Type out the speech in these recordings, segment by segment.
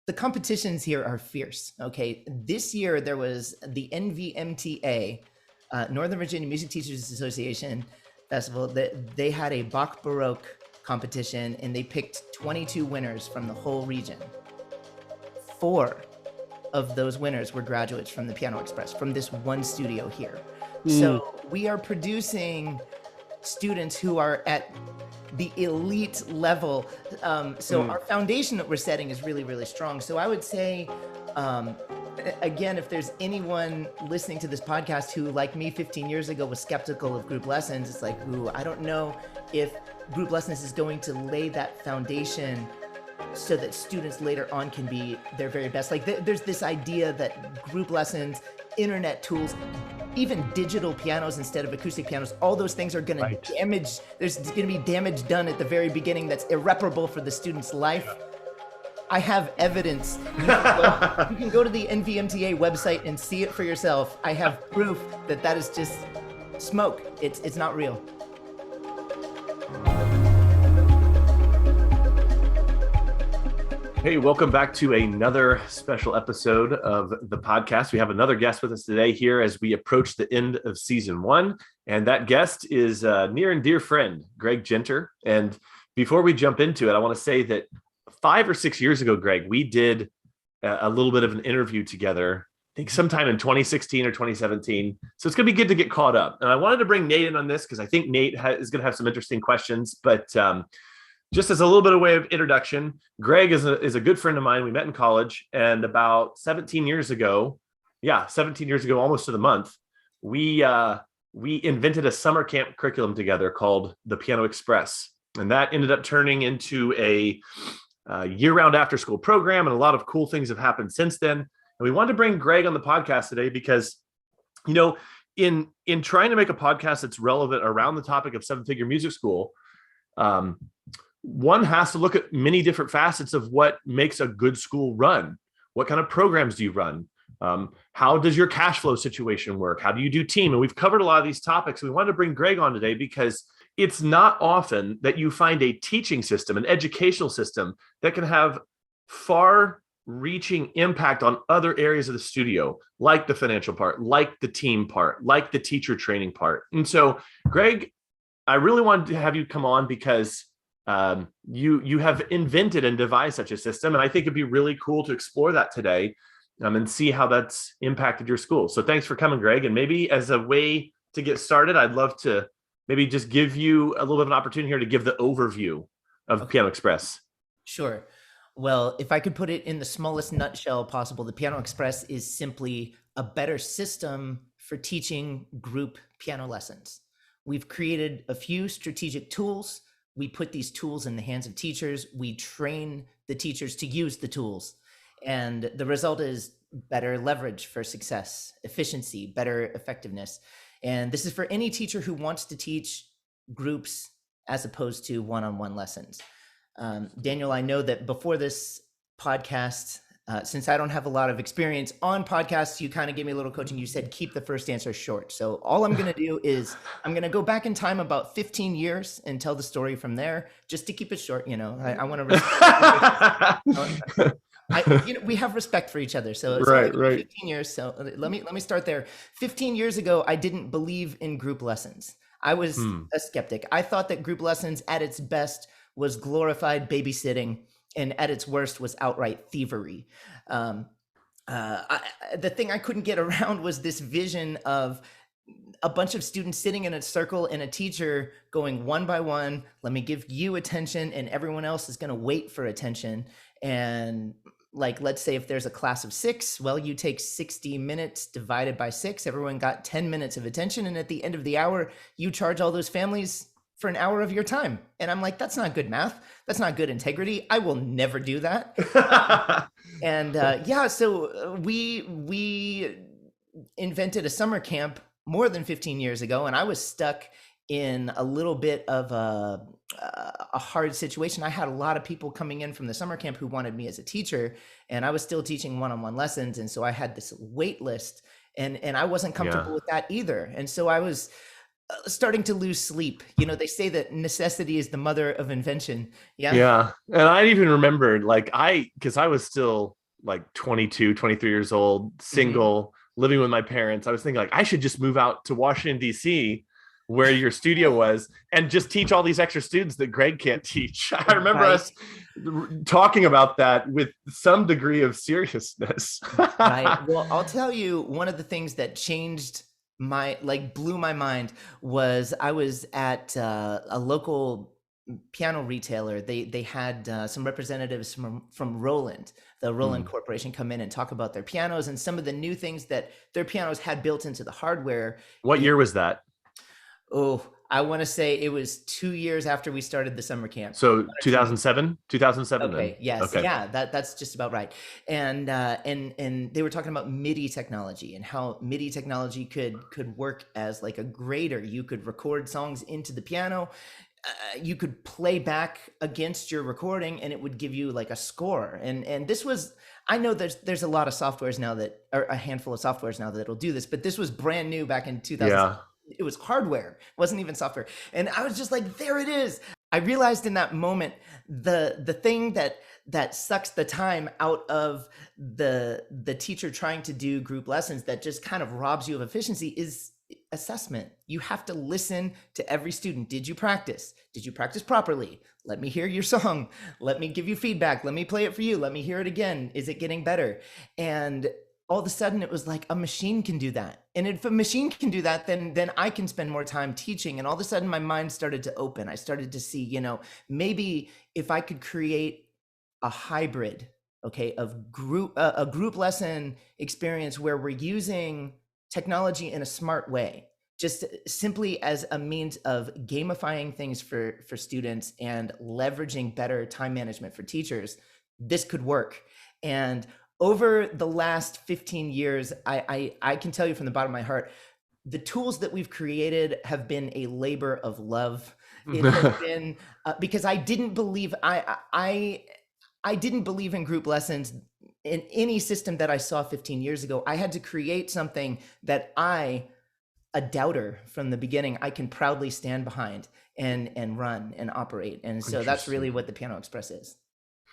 the competitions here are fierce. Okay, this year there was the NVMTA, Northern Virginia Music Teachers Association Festival. That they had a Bach Baroque competition, and they picked 22 winners from the whole region. 4 of those winners were graduates from the Piano Express, from this one studio here. So we are producing students who are at the elite level. So our foundation that we're setting is really, really strong. So I would say, again, if there's anyone listening to this podcast who, like me 15 years ago, was skeptical of group lessons, it's like, ooh, I don't know if group lessons is going to lay that foundation so that students later on can be their very best. Like there's this idea that group lessons, internet tools, even digital pianos instead of acoustic pianos, all those things are going to damage. There's going to be damage done at the very beginning that's irreparable for the student's life. I have evidence. You can go to the NVMTA website and see it for yourself. I have proof that that is just smoke. It's not real. Hey, welcome back to another special episode of the podcast. We have another guest with us today here as we approach the end of season 1. And that guest is a near and dear friend, Greg Genter. And before we jump into it, I want to say that 5 or 6 years ago, Greg, we did a little bit of an interview together, I think sometime in 2016 or 2017. So it's going to be good to get caught up. And I wanted to bring Nate in on this because I think Nate is going to have some interesting questions. But just as a little bit of way of introduction, Greg is a good friend of mine. We met in college, and about 17 years ago, almost to the month, we invented a summer camp curriculum together called the Piano Express. And that ended up turning into a year-round after-school program, and a lot of cool things have happened since then. And we wanted to bring Greg on the podcast today because, you know, in trying to make a podcast that's relevant around the topic of seven-figure music school, one has to look at many different facets of what makes a good school run. What kind of programs do you run? How does your cash flow situation work? How do you do team? And we've covered a lot of these topics. We wanted to bring Greg on today because it's not often that you find a teaching system, an educational system that can have far-reaching impact on other areas of the studio, like the financial part, like the team part, like the teacher training part. And so, Greg, I really wanted to have you come on because you have invented and devised such a system, and I think it'd be really cool to explore that today and see how that's impacted your school. So thanks for coming, Greg. And maybe as a way to get started, I'd love to maybe just give you a little bit of an opportunity here to give the overview of Piano Express. Sure. Well, if I could put it in the smallest nutshell possible, the Piano Express is simply a better system for teaching group piano lessons. We've created a few strategic tools. We put these tools in the hands of teachers. We train the teachers to use the tools. And the result is better leverage for success, efficiency, better effectiveness. And this is for any teacher who wants to teach groups as opposed to one-on-one lessons. Daniel, I know that before this podcast, since I don't have a lot of experience on podcasts, you kind of gave me a little coaching. You said, keep the first answer short. So all I'm going to do is I'm going to go back in time about 15 years and tell the story from there, just to keep it short. You know, I want to, we have respect for each other. So right. 15 years. So let me start there. 15 years ago, I didn't believe in group lessons. I was a skeptic. I thought that group lessons at its best was glorified babysitting, and at its worst was outright thievery. The thing I couldn't get around was this vision of a bunch of students sitting in a circle and a teacher going one by one, let me give you attention, and everyone else is going to wait for attention. And like, let's say if there's a class of 6, well, you take 60 minutes divided by 6, everyone got 10 minutes of attention. And at the end of the hour, you charge all those families for an hour of your time. And I'm like, that's not good math. That's not good integrity. I will never do that. So we invented a summer camp more than 15 years ago. And I was stuck in a little bit of a hard situation. I had a lot of people coming in from the summer camp who wanted me as a teacher, and I was still teaching one-on-one lessons. And so I had this wait list, and I wasn't comfortable with that either. And so I was starting to lose sleep. They say that necessity is the mother of invention. Yeah. Yeah. And I even remembered because I was still like 22, 23 years old, Hmm. single, living with my parents. I was thinking like I should just move out to Washington, D.C., where your studio was, and just teach all these extra students that Greg can't teach. I remember Right. us talking about that with some degree of seriousness. Right. Well, I'll tell you, one of the things that changed blew my mind was I was at a local piano retailer. They had some representatives from Roland, the Roland Hmm. Corporation, come in and talk about their pianos and some of the new things that their pianos had built into the hardware. What year was that? Oh, I want to say it was 2 years after we started the summer camp. So 1 or 2 years. 2007, 2007 then. Okay. Yes. Okay. Yeah. That's just about right. And they were talking about MIDI technology and how MIDI technology could work as like a grader. You could record songs into the piano. You could play back against your recording, and it would give you like a score. And this was, I know there's a lot of softwares now that, or a handful of softwares now that'll do this, but this was brand new back in 2000. Yeah. It was hardware, it wasn't even software. And I was just like, there it is. I realized in that moment the thing that sucks the time out of the teacher trying to do group lessons, that just kind of robs you of efficiency, is assessment. You have to listen to every student. Did you practice? Did you practice properly? Let me hear your song. Let me give you feedback. Let me play it for you. Let me hear it again. Is it getting better? And all of a sudden it was like a machine can do that. And if a machine can do that, then I can spend more time teaching. And all of a sudden my mind started to open. I started to see, maybe if I could create a hybrid, okay, of a group lesson experience where we're using technology in a smart way, just simply as a means of gamifying things for students and leveraging better time management for teachers, this could work. And over the last 15 years, I can tell you from the bottom of my heart, the tools that we've created have been a labor of love. It has been because I didn't believe I didn't believe in group lessons in any system that I saw 15 years ago. I had to create something that a doubter from the beginning, I can proudly stand behind and run and operate. And so that's really Interesting. what the Piano Express is.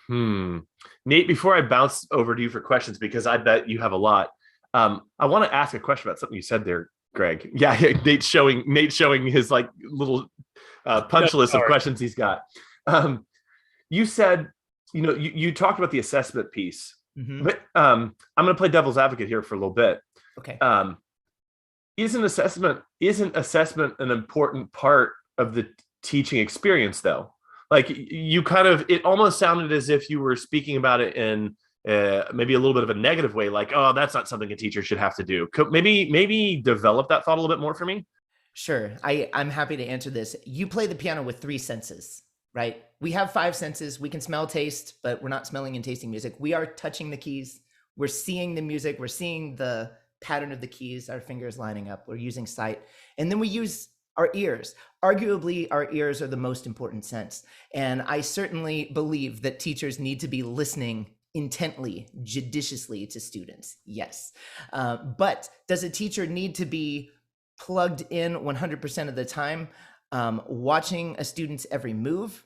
Nate, before I bounce over to you for questions, because I bet you have a lot, I want to ask a question about something you said there, Greg. Yeah, Nate's showing his like little punch list of questions he's got. You said, you talked about the assessment piece, but I'm going to play devil's advocate here for a little bit. Okay. Isn't assessment an important part of the teaching experience, though? Like you kind of, it almost sounded as if you were speaking about it in maybe a little bit of a negative way, like, oh, that's not something a teacher should have to do. Maybe develop that thought a little bit more for me. Sure. I'm happy to answer this. You play the piano with 3 senses, right? We have 5 senses. We can smell, taste, but we're not smelling and tasting music. We are touching the keys. We're seeing the music. We're seeing the pattern of the keys, our fingers lining up. We're using sight. And then we use our ears. Arguably, our ears are the most important sense. And I certainly believe that teachers need to be listening intently, judiciously to students. Yes. But does a teacher need to be plugged in 100% of the time, watching a student's every move?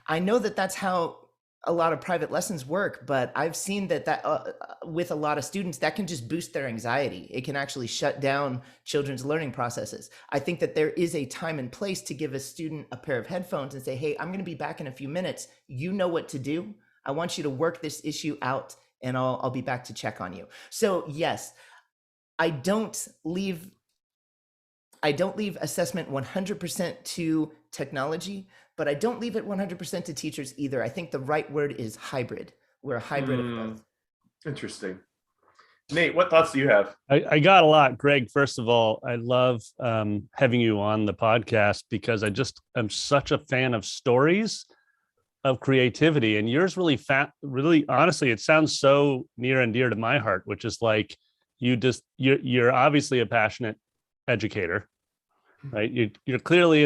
I know that that's how a lot of private lessons work, but I've seen that with a lot of students, that can just boost their anxiety. It can actually shut down children's learning processes. I think that there is a time and place to give a student a pair of headphones and say, hey, I'm going to be back in a few minutes. You know what to do. I want you to work this issue out, and I'll be back to check on you. So yes, I don't leave assessment 100% to technology, but I don't leave it 100% to teachers either. I think the right word is hybrid. We're a hybrid of both. Interesting. Nate, what thoughts do you have? I got a lot. Greg, first of all, I love having you on the podcast because I'm such a fan of stories of creativity, and yours really honestly, it sounds so near and dear to my heart, which is like you're obviously a passionate educator, right? You're clearly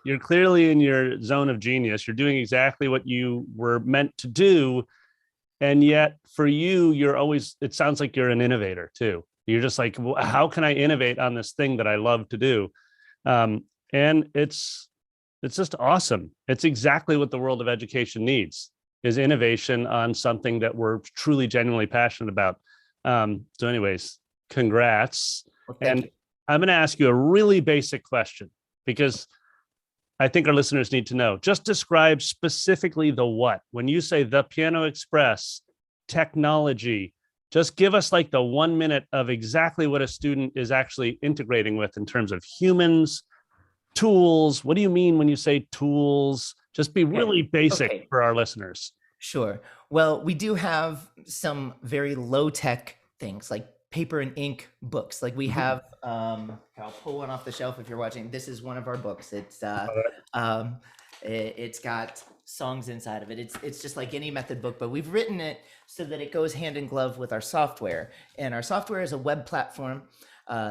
you're clearly in your zone of genius. You're doing exactly what you were meant to do. And yet for you, it sounds like you're an innovator too. You're just like, well, how can I innovate on this thing that I love to do? And it's just awesome. It's exactly what the world of education needs, is innovation on something that we're truly, genuinely passionate about. So anyways, congrats. Well, thank you. I'm going to ask you a really basic question, because I think our listeners need to know. Just describe specifically the what. When you say the Piano Express, technology, just give us like the 1 minute of exactly what a student is actually integrating with in terms of humans, tools. What do you mean when you say tools? Just be really basic for our listeners. Sure. Well, we do have some very low tech things like paper and ink books. Like we have, I'll pull one off the shelf if you're watching. This is one of our books. It's got songs inside of it. It's just like any method book, but we've written it so that it goes hand in glove with our software. And our software is a web platform.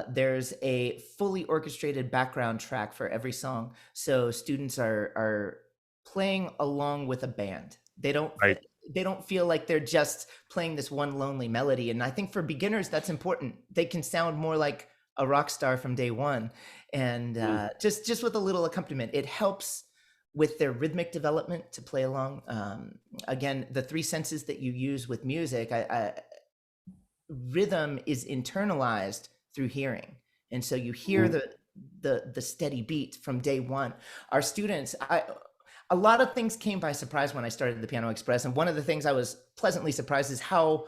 There's a fully orchestrated background track for every song, so students are playing along with a band. They don't feel like they're just playing this one lonely melody. And I think for beginners, that's important. They can sound more like a rock star from day one. And just with a little accompaniment, it helps with their rhythmic development to play along. Again, the three senses that you use with music, rhythm is internalized through hearing. And so you hear the steady beat from day one. Our students, a lot of things came by surprise when I started the Piano Express. And one of the things I was pleasantly surprised is how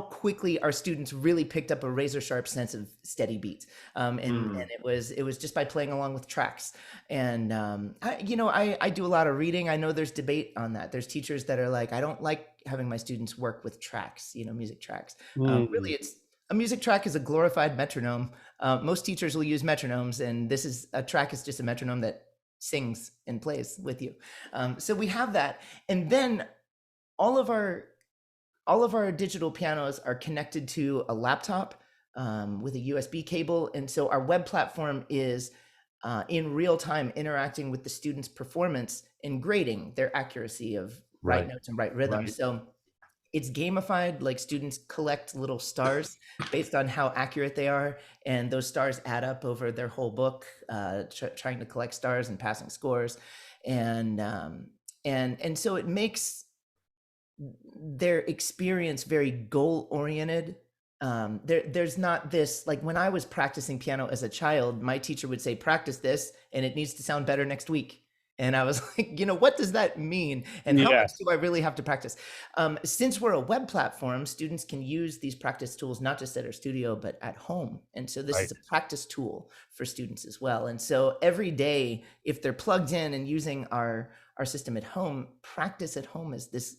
quickly our students really picked up a razor sharp sense of steady beat. And it was just by playing along with tracks. And, I do a lot of reading. I know there's debate on that. There's teachers that are like, I don't like having my students work with tracks, music tracks. Really, a music track is a glorified metronome. Most teachers will use metronomes, and a track is just a metronome that sings and plays with you. So we have that. And then all of our digital pianos are connected to a laptop with a USB cable. And so our web platform is in real time interacting with the students' performance and grading their accuracy of right notes and right rhythm. So it's gamified, like students collect little stars based on how accurate they are. And those stars add up over their whole book, trying to collect stars and passing scores. And so it makes their experience very goal-oriented. There's not this, like when I was practicing piano as a child, my teacher would say, practice this and it needs to sound better next week. And I was like, what does that mean? And how much do I really have to practice? Since we're a web platform, students can use these practice tools, not just at our studio, but at home. And so this is a practice tool for students as well. And so every day, if they're plugged in and using our system at home, practice at home is this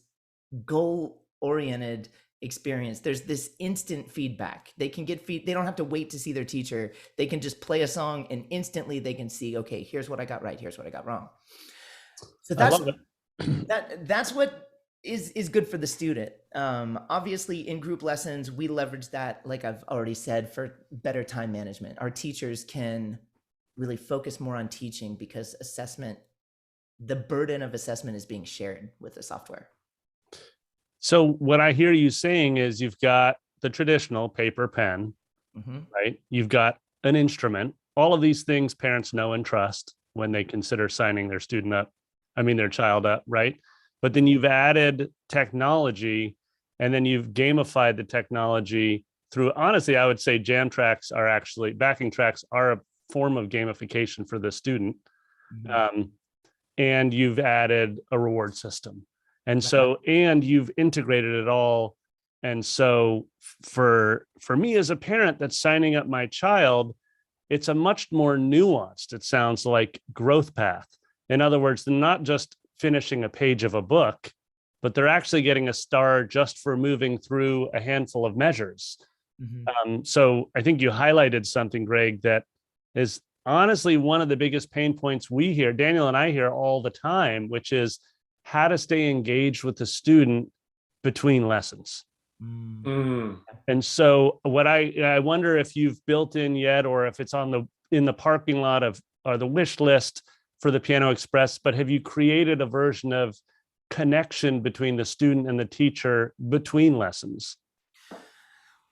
goal-oriented experience. There's this instant feedback. They can get they don't have to wait to see their teacher. They can just play a song and instantly they can see, okay, here's what I got right, here's what I got wrong. So that's what is good for the student. Obviously in group lessons, we leverage that, like I've already said, for better time management. Our teachers can really focus more on teaching because the burden of assessment is being shared with the software. So what I hear you saying is you've got the traditional paper pen, right? You've got an instrument. All of these things parents know and trust when they consider signing their child up, right? But then you've added technology, and then you've gamified the technology through, honestly, I would say backing tracks are a form of gamification for the student. And you've added a reward system. And so, and you've integrated it all. And so for me as a parent that's signing up my child, it's a much more nuanced, it sounds like, growth path. In other words, they're not just finishing a page of a book, but they're actually getting a star just for moving through a handful of measures. So I think you highlighted something, Greg, that is honestly one of the biggest pain points we hear, Daniel and I hear all the time, which is how to stay engaged with the student between lessons. And so what I wonder if you've built in yet, or if it's in the parking lot or the wish list for the Piano Express, but have you created a version of connection between the student and the teacher between lessons?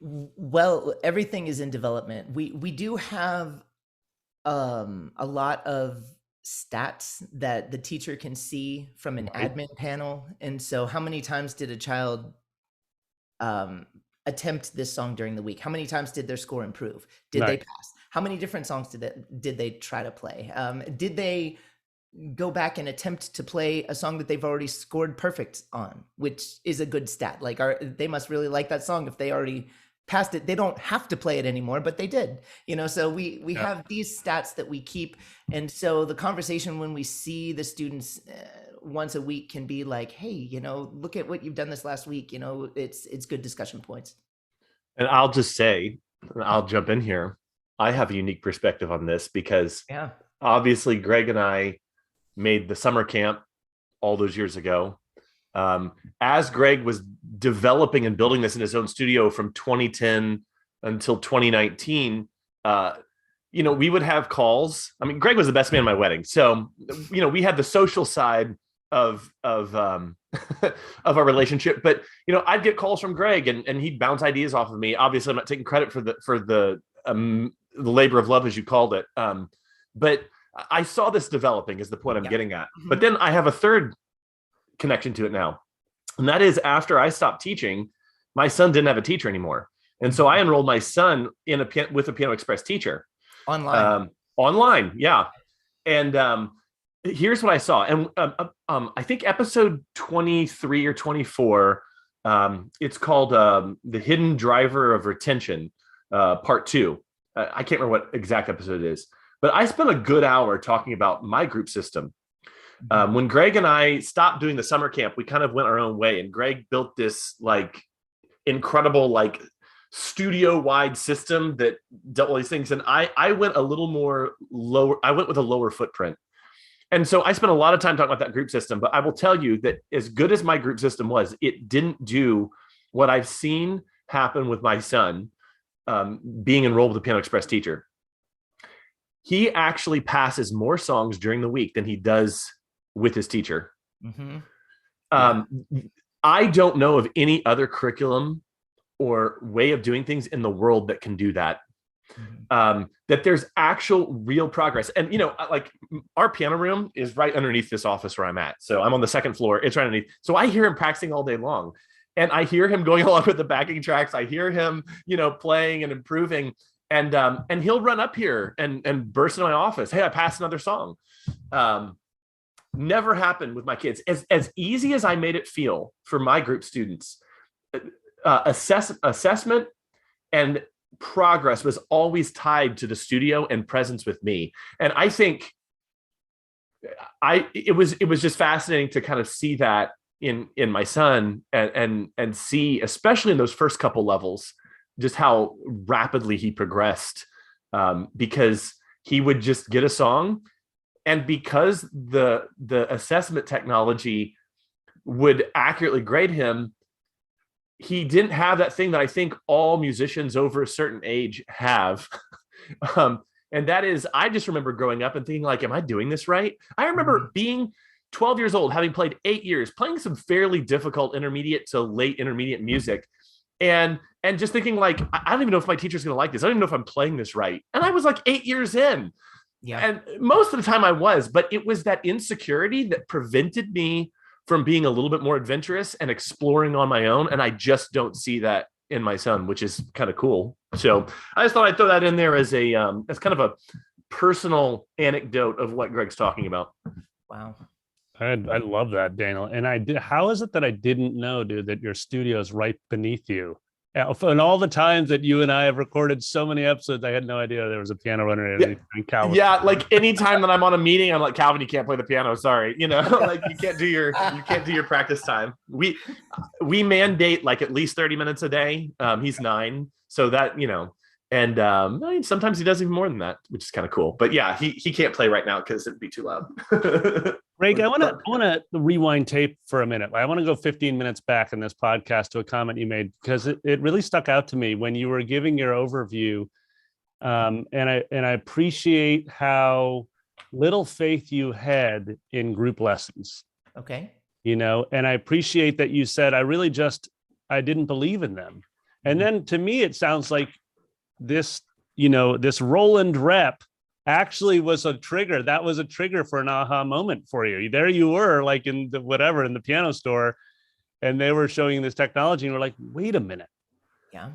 Well, everything is in development. We do have a lot of stats that the teacher can see from an Right. admin panel. And so how many times did a child attempt this song during the week? How many times did their score improve? Did they Right. pass? How many different songs did they try to play? Did they go back and attempt to play a song that they've already scored perfect on, which is a good stat. Like they must really like that song if they already passed it. They don't have to play it anymore, but they did. So we Yeah. have these stats that we keep, and so the conversation when we see the students once a week can be like, hey, look at what you've done this last week. It's good discussion points. And I'll just say, I'll jump in here. I have a unique perspective on this because Yeah. obviously Greg and I made the summer camp all those years ago. As Greg was developing and building this in his own studio from 2010 until 2019, we would have calls. I mean, Greg was the best man at my wedding. So, we had the social side of of our relationship, but I'd get calls from Greg and he'd bounce ideas off of me. Obviously, I'm not taking credit for the labor of love, as you called it. But I saw this developing is the point I'm getting at. Mm-hmm. But then I have a third connection to it now. And that is after I stopped teaching, my son didn't have a teacher anymore. And so I enrolled my son with a Piano Express teacher. Online. Yeah. And here's what I saw. And I think episode 23 or 24, it's called The Hidden Driver of Retention, part 2. I can't remember what exact episode it is. But I spent a good hour talking about my group system. When Greg and I stopped doing the summer camp, we kind of went our own way. And Greg built this incredible studio-wide system that dealt with all these things. And I went a little more lower. I went with a lower footprint. And so I spent a lot of time talking about that group system. But I will tell you that as good as my group system was, it didn't do what I've seen happen with my son being enrolled with a Piano Express teacher. He actually passes more songs during the week than he does with his teacher. Mm-hmm. Yeah. I don't know of any other curriculum or way of doing things in the world that can do that. Mm-hmm. That there's actual real progress. And, our piano room is right underneath this office where I'm at. So I'm on the second floor. It's right underneath. So I hear him practicing all day long. And I hear him going along with the backing tracks. I hear him, playing and improving. And he'll run up here and burst into my office. Hey, I passed another song. Never happened with my kids. As easy as I made it feel for my group students, assessment and progress was always tied to the studio and presence with me. And I think it was just fascinating to kind of see that in my son and see, especially in those first couple levels, just how rapidly he progressed, because he would just get a song, and because the assessment technology would accurately grade him, he didn't have that thing that I think all musicians over a certain age have. And that is, I just remember growing up and thinking am I doing this right? I remember being 12 years old, having played 8 years, playing some fairly difficult intermediate to late intermediate music. And just thinking I don't even know if my teacher's going to like this. I don't even know if I'm playing this right. And I was 8 years in. Yeah. And most of the time I was, but it was that insecurity that prevented me from being a little bit more adventurous and exploring on my own. And I just don't see that in my son, which is kind of cool. So I just thought I'd throw that in there as as kind of a personal anecdote of what Greg's talking about. Wow. I love that, Daniel. And how is it that I didn't know, dude, that your studio is right beneath you? And all the times that you and I have recorded so many episodes, I had no idea there was a piano runner. And Calvin. Yeah, anytime that I'm on a meeting, I'm like, Calvin, you can't play the piano. Sorry, you can't do your practice time. We mandate at least 30 minutes a day. He's 9, so that and sometimes he does even more than that, which is kind of cool. But yeah, he can't play right now because it'd be too loud. Greg, I want to rewind tape for a minute. I want to go 15 minutes back in this podcast to a comment you made, because it really stuck out to me when you were giving your overview. And I appreciate how little faith you had in group lessons. Okay. And I appreciate that you said, I didn't believe in them. And then to me, it sounds like this Roland rep actually was a trigger. That was a trigger for an aha moment for you. There you were, like in the piano store, and they were showing this technology, and we're like, wait a minute. Yeah.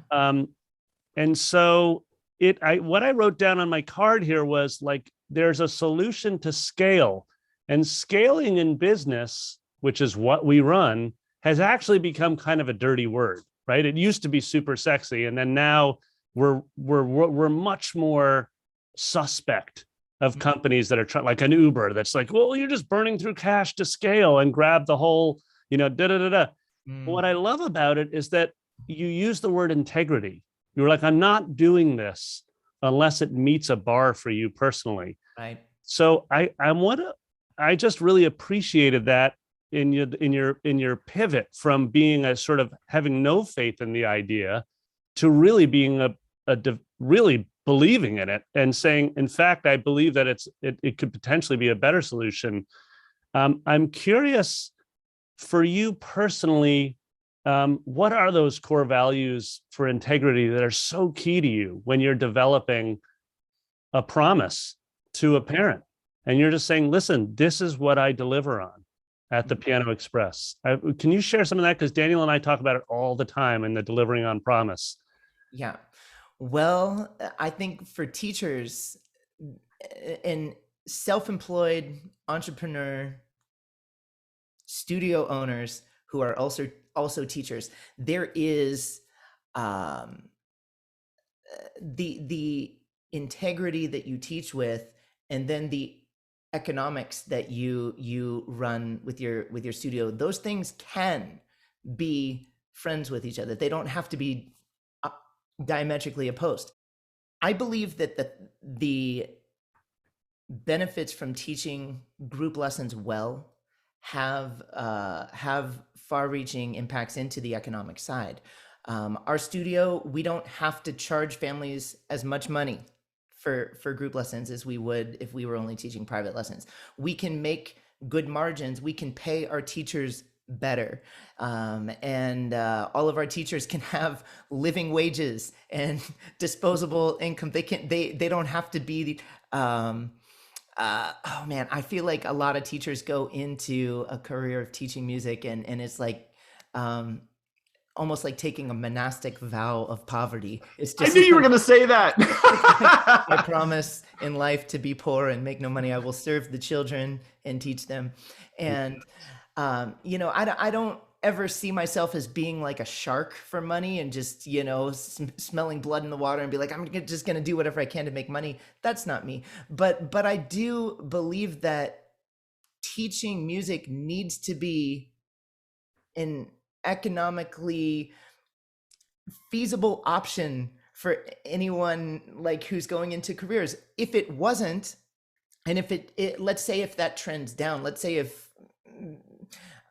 And so what I wrote down on my card here was like, there's a solution to scale, and scaling in business, which is what we run, has actually become kind of a dirty word, right? It used to be super sexy, and then now we're much more suspect of companies that are trying, like an Uber, that's like, well, you're just burning through cash to scale and grab the whole, da da da da. What I love about it is that you use the word integrity. You're like, I'm not doing this unless it meets a bar for you personally. Right. So I just really appreciated that in your pivot from being a sort of having no faith in the idea to really being really believing in it and saying, in fact, I believe that it could potentially be a better solution. I'm curious for you personally, what are those core values for integrity that are so key to you when you're developing a promise to a parent and you're just saying, listen, this is what I deliver on at the Piano Express? Can you share some of that? Because Daniel and I talk about it all the time in the delivering on promise. Yeah. Well, I think for teachers and self-employed entrepreneur studio owners who are also teachers, there is the integrity that you teach with, and then the economics that you run with your studio. Those things can be friends with each other. They don't have to be diametrically opposed. I believe that the benefits from teaching group lessons well have far-reaching impacts into the economic side. Our studio, we don't have to charge families as much money for group lessons as we would if we were only teaching private lessons. We can make good margins. We can pay our teachers better, and all of our teachers can have living wages and disposable income. They don't have to be oh man, I feel like a lot of teachers go into a career of teaching music and it's like almost like taking a monastic vow of poverty. It's just, I knew you were going to say that. I promise in life to be poor and make no money. I will serve the children and teach them. And I don't ever see myself as being like a shark for money and just, smelling blood in the water and be like, I'm just going to do whatever I can to make money. That's not me. But I do believe that teaching music needs to be an economically feasible option for anyone like who's going into careers. If it wasn't, and if it let's say if that trends down, let's say if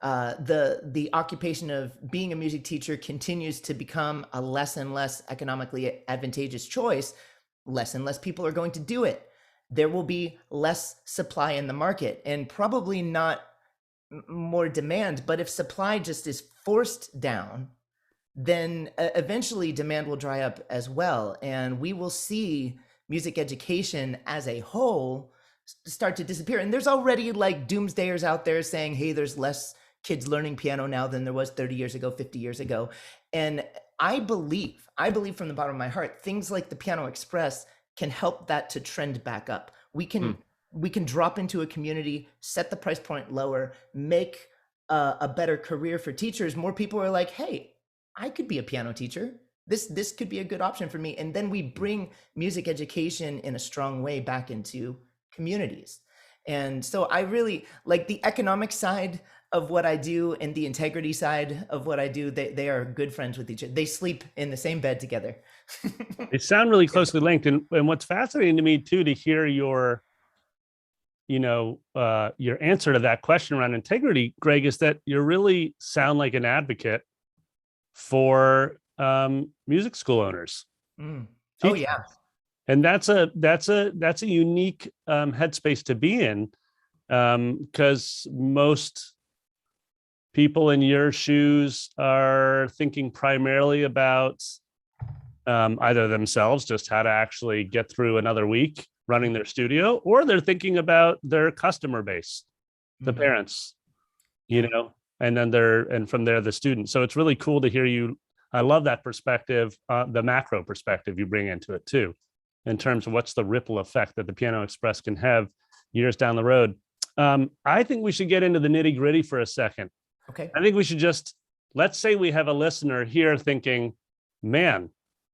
the occupation of being a music teacher continues to become a less and less economically advantageous choice, less and less people are going to do it. There will be less supply in the market and probably not more demand. But if supply just is forced down, then eventually demand will dry up as well. And we will see music education as a whole start to disappear. And there's already like doomsdayers out there saying, hey, there's less kids learning piano now than there was 30 years ago, 50 years ago. And I believe from the bottom of my heart, things like the Piano Express can help that to trend back up. We can drop into a community, set the price point lower, make a better career for teachers. More people are like, hey, I could be a piano teacher. This could be a good option for me. And then we bring music education in a strong way back into communities. And so I really like the economic side of what I do and the integrity side of what I do. They are good friends with each other. They sleep in the same bed together. They sound really closely linked. And what's fascinating to me too, to hear your answer to that question around integrity, Greg, is that you really sound like an advocate for music school owners. Oh yeah. And that's a unique headspace to be in, because most people in your shoes are thinking primarily about either themselves, just how to actually get through another week, running their studio, or they're thinking about their customer base, the parents, you know, and then and from there, the students. So it's really cool to hear you. I love that perspective, the macro perspective you bring into it too, in terms of what's the ripple effect that the Piano Express can have years down the road. I think we should get into the nitty gritty for a second. Okay. I think we should let's say we have a listener here thinking, man,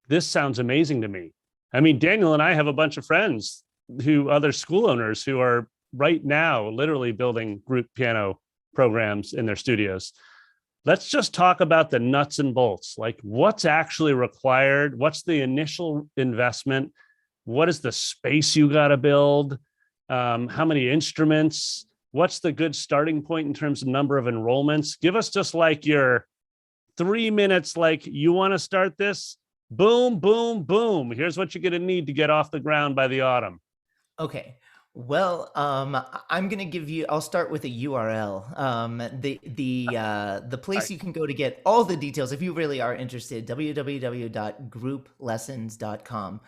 this sounds amazing to me. I mean, Daniel and I have a bunch of friends other school owners who are right now literally building group piano programs in their studios. Let's just talk about the nuts and bolts, like what's actually required, what's the initial investment, what is the space you got to build, how many instruments, what's the good starting point in terms of number of enrollments. Give us just like your 3 minutes, like you want to start this, boom, boom, boom. Here's what you're going to need to get off the ground by the autumn. Okay. Well, I'm going to give you, I'll start with a URL. The place you can go to get all the details, if you really are interested, www.grouplessons.com.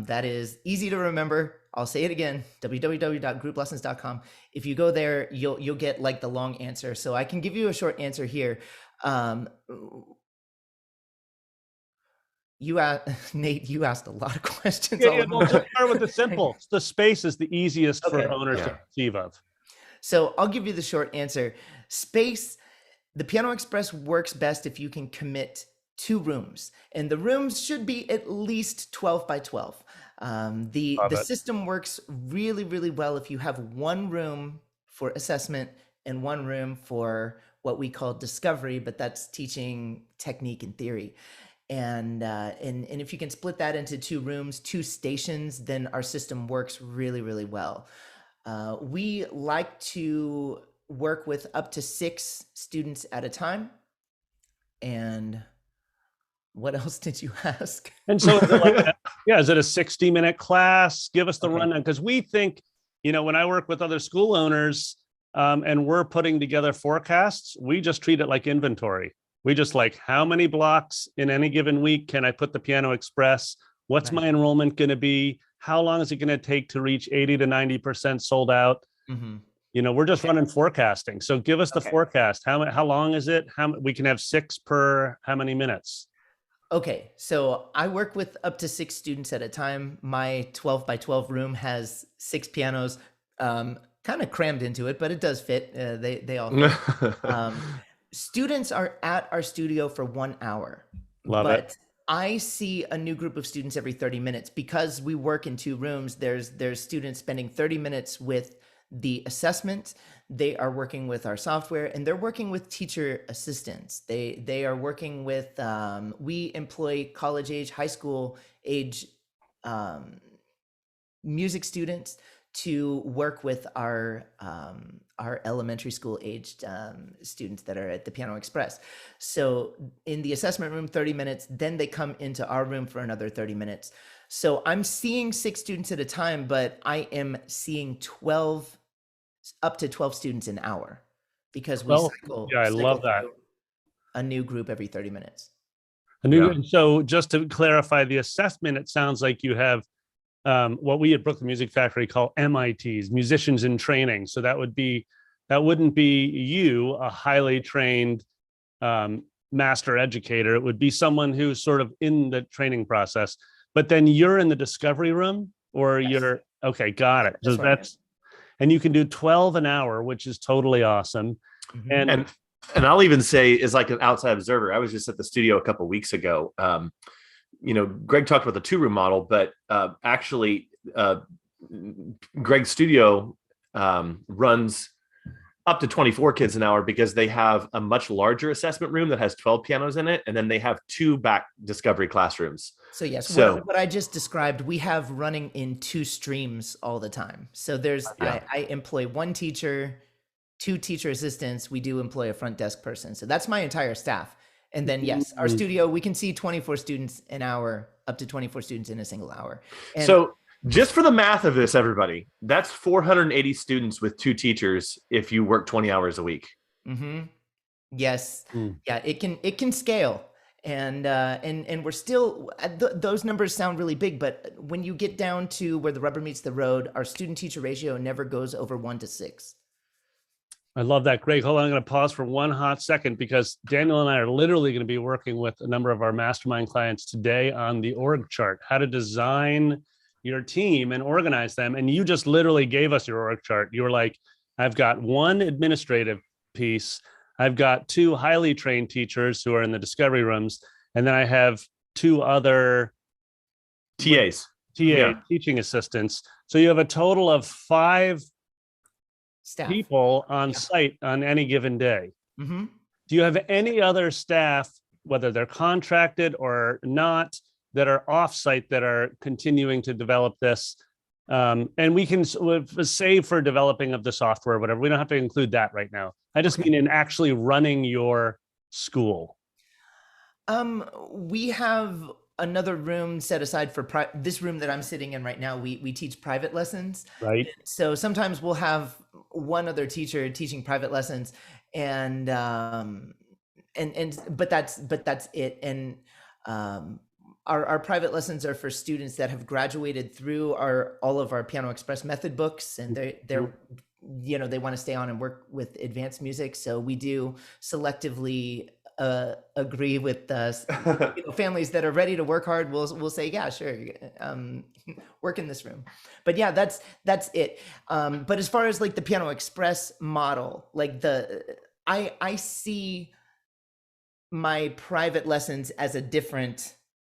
That is easy to remember. I'll say it again, www.grouplessons.com. If you go there, you'll get like the long answer. So I can give you a short answer here. Nate, you asked a lot of questions. We'll just start with the simple. The space is the easiest for owners to conceive of. So I'll give you the short answer. Space, the Piano Express works best if you can commit 2 rooms, and the rooms should be at least 12 by 12. The system works really, really well if you have 1 room for assessment and 1 room for what we call discovery, but that's teaching technique and theory. And if you can split that into 2 rooms, 2 stations, then our system works really, really well. We like to work with up to 6 students at a time. And what else did you ask? And so is it like is it a 60-minute class? Give us the rundown, because we think, when I work with other school owners and we're putting together forecasts, we just treat it like inventory. We just like, how many blocks in any given week can I put the Piano Express? What's my enrollment going to be? How long is it going to take to reach 80 to 90% sold out? We're just running forecasting. So give us the forecast. How long is it? We can have 6 per how many minutes? Okay, so I work with up to 6 students at a time. My 12 by 12 room has 6 pianos, kind of crammed into it, but it does fit. They all fit. Students are at our studio for 1 hour. Love it. I see a new group of students every 30 minutes because we work in 2 rooms. There's students spending 30 minutes with the assessment. They are working with our software, and they're working with teacher assistants. They are working with, we employ college age, high school age music students to work with our elementary school aged students that are at the Piano Express. So in the assessment room, 30 minutes, then they come into our room for another 30 minutes. So I'm seeing 6 students at a time, but I am seeing up to 12 students an hour, because we cycle. Yeah, I love that. A new group every 30 minutes. So just to clarify the assessment, it sounds like you have what we at Brooklyn Music Factory call MITs, musicians in training. So that wouldn't be you, a highly trained master educator. It would be someone who's sort of in the training process. But then you're in the discovery room, or you're got it. So and you can do 12 an hour, which is totally awesome. And I'll even say, as like an outside observer, I was just at the studio a couple of weeks ago. Greg talked about the 2-room model, but actually Greg's studio runs up to 24 kids an hour because they have a much larger assessment room that has 12 pianos in it. And then they have 2 back discovery classrooms. So yes, what I just described, we have running in 2 streams all the time. So I employ 1 teacher, 2 teacher assistants. We do employ a front desk person. So that's my entire staff. And then, yes, our studio, we can see 24 students an hour, up to 24 students in a single hour. And so just for the math of this, everybody, that's 480 students with 2 teachers if you work 20 hours a week. Yes. Yeah, it can scale. And we're still those numbers sound really big, but when you get down to where the rubber meets the road, our student teacher ratio never goes over 1 to 6. I love that. Greg, hold on. I'm going to pause for one hot second because Daniel and I are literally going to be working with a number of our mastermind clients today on the org chart, how to design your team and organize them. And you just literally gave us your org chart. You were like, I've got one administrative piece. I've got 2 highly trained teachers who are in the discovery rooms. And then I have 2 other TAs, teaching assistants. So you have a total of 5 staff people on site on any given day. Mm-hmm. Do you have any other staff, whether they're contracted or not, that are off-site that are continuing to develop this? And we can save for developing of the software, whatever. We don't have to include that right now. I just mean in actually running your school. We have another room set aside for this room that I'm sitting in right now. We teach private lessons. Right. So sometimes we'll have one other teacher teaching private lessons, but that's it. And our private lessons are for students that have graduated through all of our Piano Express method books, and they're they want to stay on and work with advanced music. So we do selectively agree with families that are ready to work hard. We'll say, yeah, sure, work in this room. But yeah, that's it. But as far as like the Piano Express model, like I see my private lessons as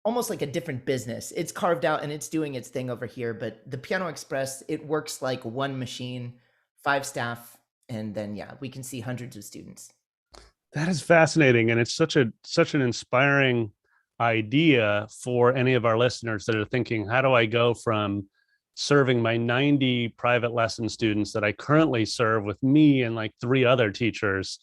almost like a different business. It's carved out and it's doing its thing over here. But the Piano Express, it works like one machine, 5 staff, and then we can see hundreds of students. That is fascinating. And it's such an inspiring idea for any of our listeners that are thinking, how do I go from serving my 90 private lesson students that I currently serve with me and like 3 other teachers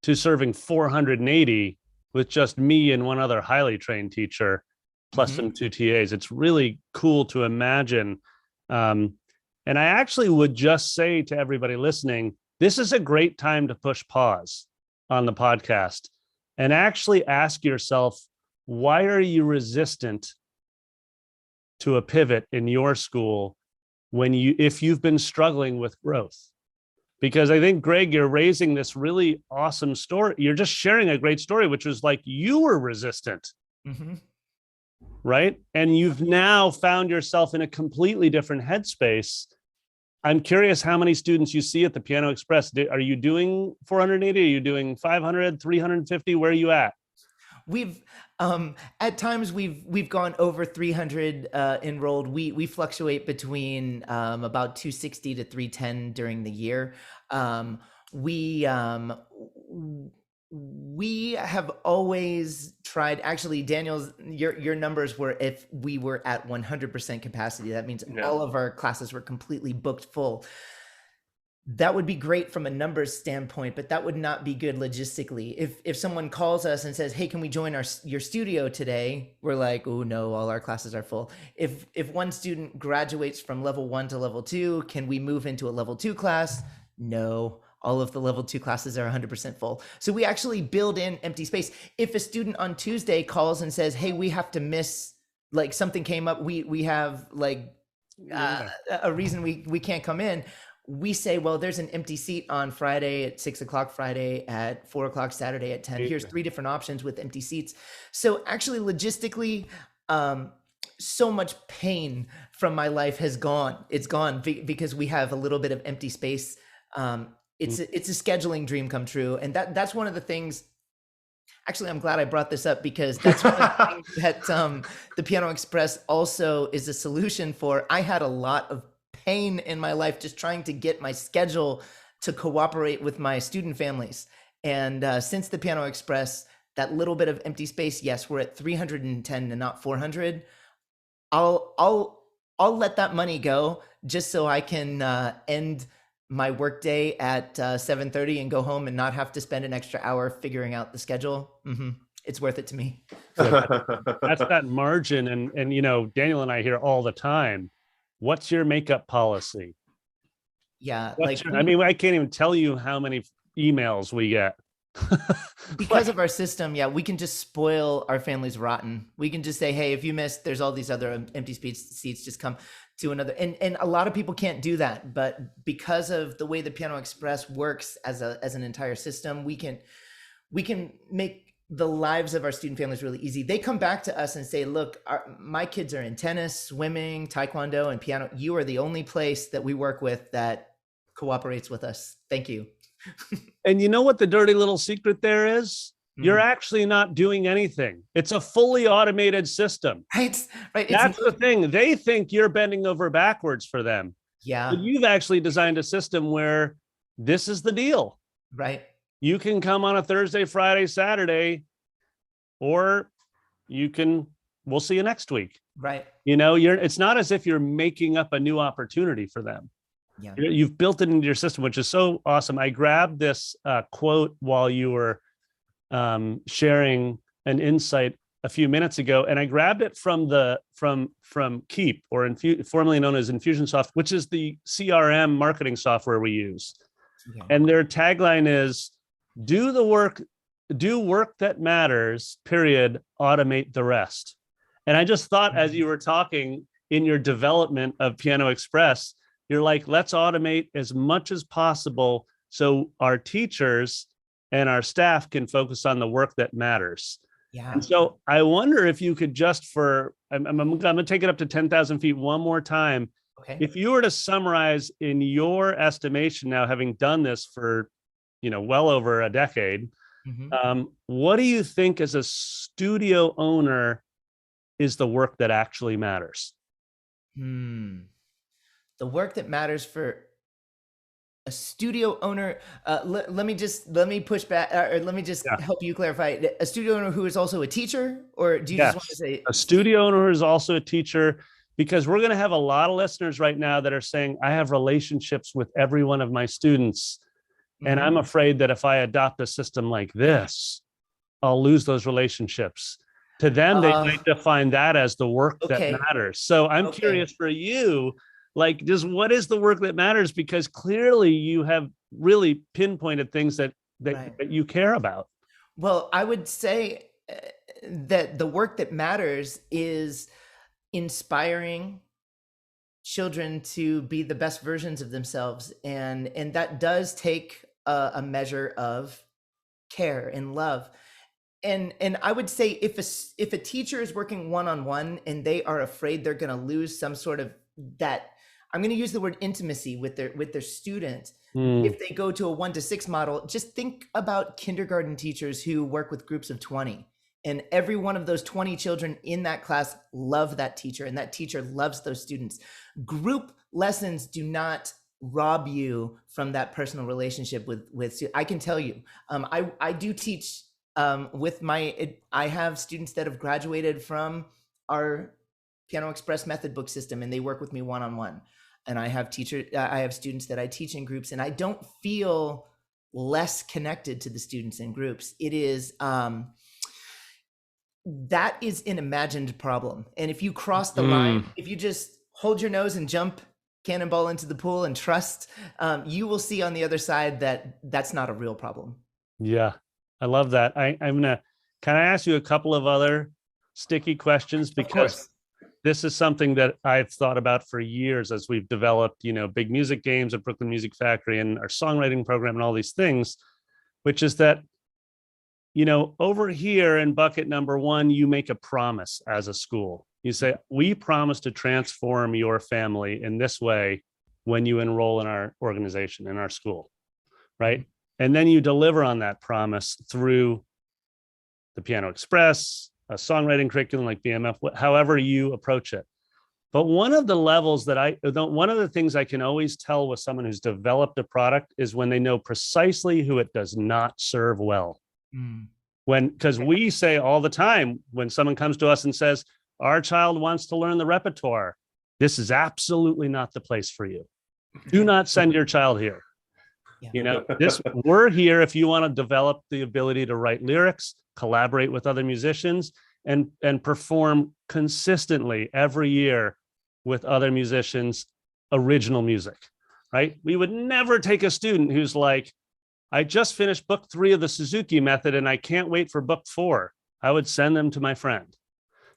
to serving 480 with just me and one other highly trained teacher, plus some 2 TAs. It's really cool to imagine. And I actually would just say to everybody listening, this is a great time to push pause on the podcast and actually ask yourself, why are you resistant to a pivot in your school if you've been struggling with growth? Because I think, Greg, you're raising this really awesome story. You're just sharing a great story, which was like you were resistant, right? And you've now found yourself in a completely different headspace. I'm curious how many students you see at the Piano Express. Are you doing 480? Are you doing 500, 350? Where are you at? We've at times we've gone over 300 enrolled. We fluctuate between about 260 to 310 during the year. We have always tried. Actually, Daniel's your numbers were if we were at 100% capacity. That means all of our classes were completely booked full. That would be great from a numbers standpoint, but that would not be good logistically. If someone calls us and says, "Hey, can we join your studio today?" We're like, "Oh no, all our classes are full." If one student graduates from level 1 to level 2, can we move into a level 2 class? No. All of the level 2 classes are 100% full. So we actually build in empty space. If a student on Tuesday calls and says, "Hey, we have to miss, like something came up, we have like a reason we can't come in," we say, well, there's an empty seat on Friday at 6:00, Friday at 4:00, Saturday at 10. Here's 3 different options with empty seats. So actually logistically, so much pain from my life has gone. It's gone because we have a little bit of empty space. It's a scheduling dream come true. And that's one of the things. Actually, I'm glad I brought this up because that's one of the things that the Piano Express also is a solution for. I had a lot of pain in my life just trying to get my schedule to cooperate with my student families. And since the Piano Express, that little bit of empty space, yes, we're at 310 and not 400. I'll let that money go just so I can end my workday at 7:30 and go home and not have to spend an extra hour figuring out the schedule. It's worth it to me. That's that margin. And Daniel and I hear all the time, what's your makeup policy? Yeah. I can't even tell you how many emails we get Because of our system, yeah, we can just spoil our families rotten. We can just say, hey, if you missed, there's all these other empty seats, just come to another. And a lot of people can't do that, but because of the way the Piano Express works as an entire system, we can make the lives of our student families really easy. They come back to us and say, look, my kids are in tennis, swimming, taekwondo, and piano. You are the only place that we work with that cooperates with us. Thank you. And you know what the dirty little secret there is? You're actually not doing anything. It's a fully automated system. Right. That's the thing. They think you're bending over backwards for them. Yeah. But you've actually designed a system where this is the deal. Right. You can come on a Thursday, Friday, Saturday, or we'll see you next week. Right. It's not as if you're making up a new opportunity for them. Yeah. You've built it into your system, which is so awesome. I grabbed this quote while you were sharing an insight a few minutes ago, and I grabbed it from Keep, or formerly known as Infusionsoft, which is the CRM marketing software we use. Yeah. And their tagline is, do work that matters, period, automate the rest. And I just thought, as you were talking in your development of Piano Express, you're like, let's automate as much as possible so our teachers and our staff can focus on the work that matters. Yeah. And so I wonder if you could I'm going to take it up to 10,000 feet one more time. Okay. If you were to summarize in your estimation, now having done this for, well over a decade, what do you think as a studio owner is the work that actually matters? The work that matters for a studio owner, let me push back, or let me just help you clarify. A studio owner who is also a teacher, or do you just want to say a studio owner who is also a teacher? Because we're going to have a lot of listeners right now that are saying, I have relationships with every one of my students, and I'm afraid that if I adopt a system like this, I'll lose those relationships. To them, they might define that as the work that matters. So I'm curious for you, like, what is the work that matters? Because clearly you have really pinpointed things that you care about. Well, I would say that the work that matters is inspiring children to be the best versions of themselves. And that does take a measure of care and love. And I would say if a teacher is working one-on-one and they are afraid they're going to lose some sort of that, I'm going to use the word intimacy with their student. If they go to a 1-to-6 model, just think about kindergarten teachers who work with groups of 20. And every one of those 20 children in that class love that teacher, and that teacher loves those students. Group lessons do not rob you from that personal relationship with I can tell you, I do teach I have students that have graduated from our Piano Express method book system, and they work with me one-on-one. And I have students that I teach in groups, and I don't feel less connected to the students in groups. It is, that is an imagined problem. And if you cross the line, if you just hold your nose and jump cannonball into the pool and trust, you will see on the other side that that's not a real problem. Yeah, I love that. Can I ask you a couple of other sticky questions? Because this is something that I've thought about for years as we've developed, Big Music Games at Brooklyn Music Factory and our songwriting program and all these things, which is that, over here in bucket number 1, you make a promise as a school. You say, we promise to transform your family in this way when you enroll in our organization, in our school, right? And then you deliver on that promise through the Piano Express, a songwriting curriculum like BMF, however you approach it. But one of the things I can always tell with someone who's developed a product is when they know precisely who it does not serve well. Because we say all the time, when someone comes to us and says, our child wants to learn the repertoire, this is absolutely not the place for you. Do not send your child here. We're here if you want to develop the ability to write lyrics, collaborate with other musicians, and perform consistently every year with other musicians, original music, right? We would never take a student who's like, I just finished book 3 of the Suzuki Method, and I can't wait for book 4. I would send them to my friend.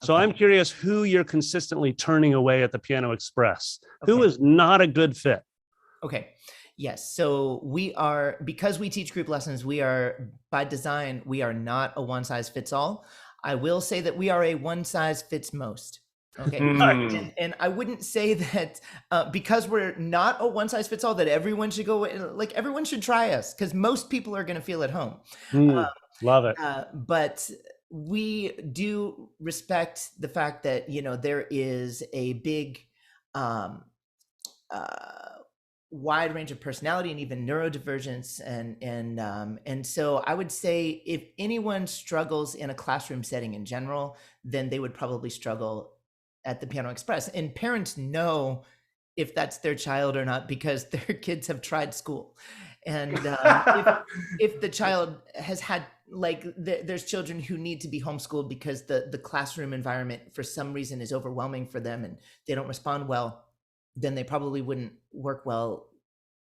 So Okay. I'm curious who you're consistently turning away at the Piano Express. Okay. Who is not a good fit? Okay. Yes. So because we teach group lessons, by design, we are not a one size fits all. I will say that we are a one size fits most. Okay. And I wouldn't say that because we're not a one size fits all, that everyone should go, like everyone should try us, because most people are going to feel at home. Love it. But we do respect the fact that, there is a big, wide range of personality and even neurodivergence, and so I would say if anyone struggles in a classroom setting in general, then they would probably struggle at the Piano Express. And parents know if that's their child or not because their kids have tried school. And if the child has had, there's children who need to be homeschooled because the classroom environment for some reason is overwhelming for them and they don't respond well, then they probably wouldn't work well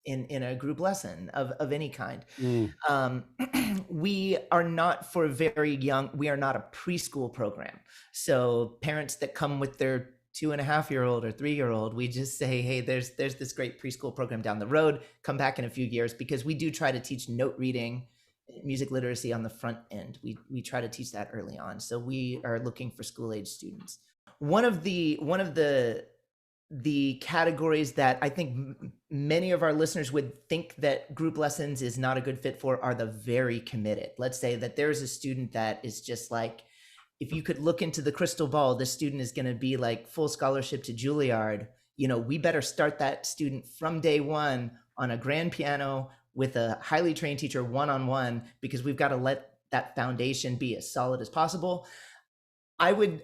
in a group lesson of any kind. We are not for very young, we are not a preschool program. So parents that come with their 2.5-year-old or 3-year-old, we just say, hey, there's this great preschool program down the road, come back in a few years, because we do try to teach note reading, music literacy on the front end. We try to teach that early on. So we are looking for school age students. One of the categories that I think many of our listeners would think that group lessons is not a good fit for are the very committed. Let's say that there's a student that is just like, if you could look into the crystal ball, this student is going to be like full scholarship to Juilliard. We better start that student from day one on a grand piano with a highly trained teacher one-on-one, because we've got to let that foundation be as solid as possible. I would,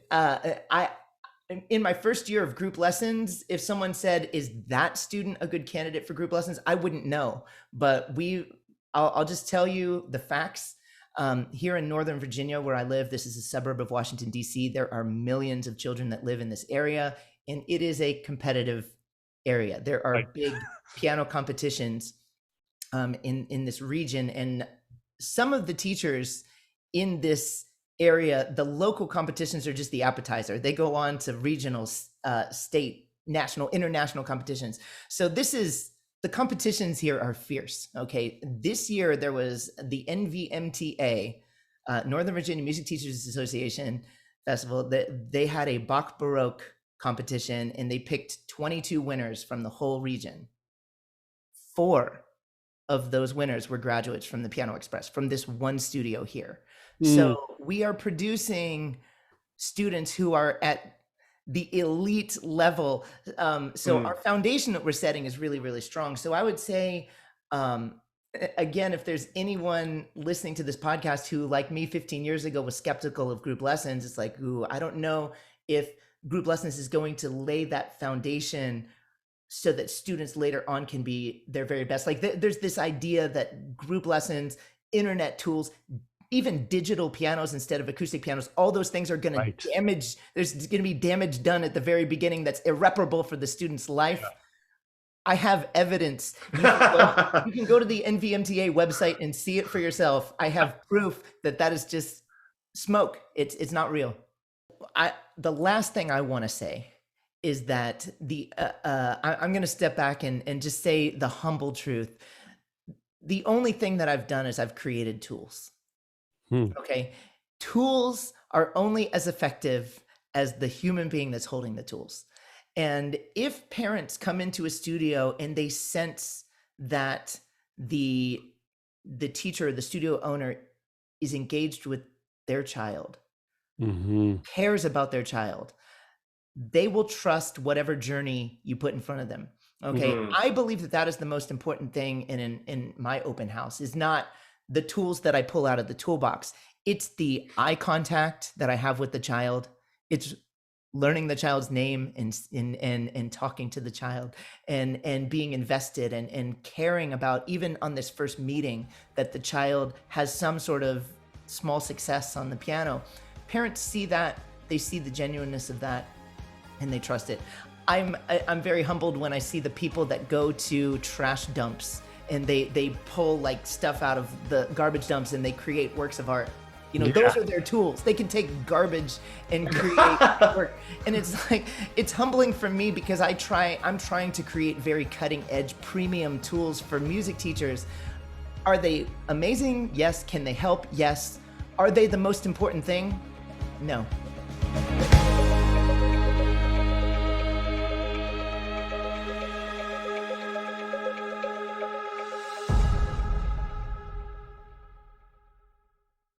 in my first year of group lessons, if someone said, is that student a good candidate for group lessons? I wouldn't know, but I'll just tell you the facts. Here in Northern Virginia, where I live, this is a suburb of Washington, D.C. There are millions of children that live in this area, and it is a competitive area. There are big piano competitions in this region, and some of the teachers in this area, the local competitions are just the appetizer. They go on to regional, state, national, international competitions. So the competitions here are fierce. Okay. This year there was the NVMTA, Northern Virginia Music Teachers Association Festival, that they had a Bach Baroque competition, and they picked 22 winners from the whole region. 4 of those winners were graduates from the Piano Express, from this one studio here. So we are producing students who are at the elite level. So our foundation that we're setting is really, really strong. So I would say, again, if there's anyone listening to this podcast who, like me 15 years ago, was skeptical of group lessons, it's like, ooh, I don't know if group lessons is going to lay that foundation so that students later on can be their very best. Like there's this idea that group lessons, internet tools, even digital pianos instead of acoustic pianos, all those things are going to damage. There's going to be damage done at the very beginning that's irreparable for the student's life. Yeah. I have evidence. You can go to the NVMTA website and see it for yourself. I have proof that is just smoke. It's not real. The last thing I want to say is that I'm going to step back and just say the humble truth. The only thing that I've done is I've created tools. Okay. Tools are only as effective as the human being that's holding the tools. And if parents come into a studio and they sense that the teacher or the studio owner is engaged with their child, cares about their child, they will trust whatever journey you put in front of them. Okay. I believe that is the most important thing in my open house, is not the tools that I pull out of the toolbox. It's the eye contact that I have with the child. It's learning the child's name and talking to the child and being invested and caring about, even on this first meeting, that the child has some sort of small success on the piano. Parents see that, they see the genuineness of that, and they trust it. I'm very humbled when I see the people that go to trash dumps and they pull like stuff out of the garbage dumps and they create works of art. Those are their tools. They can take garbage and create work. And it's like, it's humbling for me because I'm trying to create very cutting edge premium tools for music teachers. Are they amazing? Yes. Can they help? Yes. Are they the most important thing? No.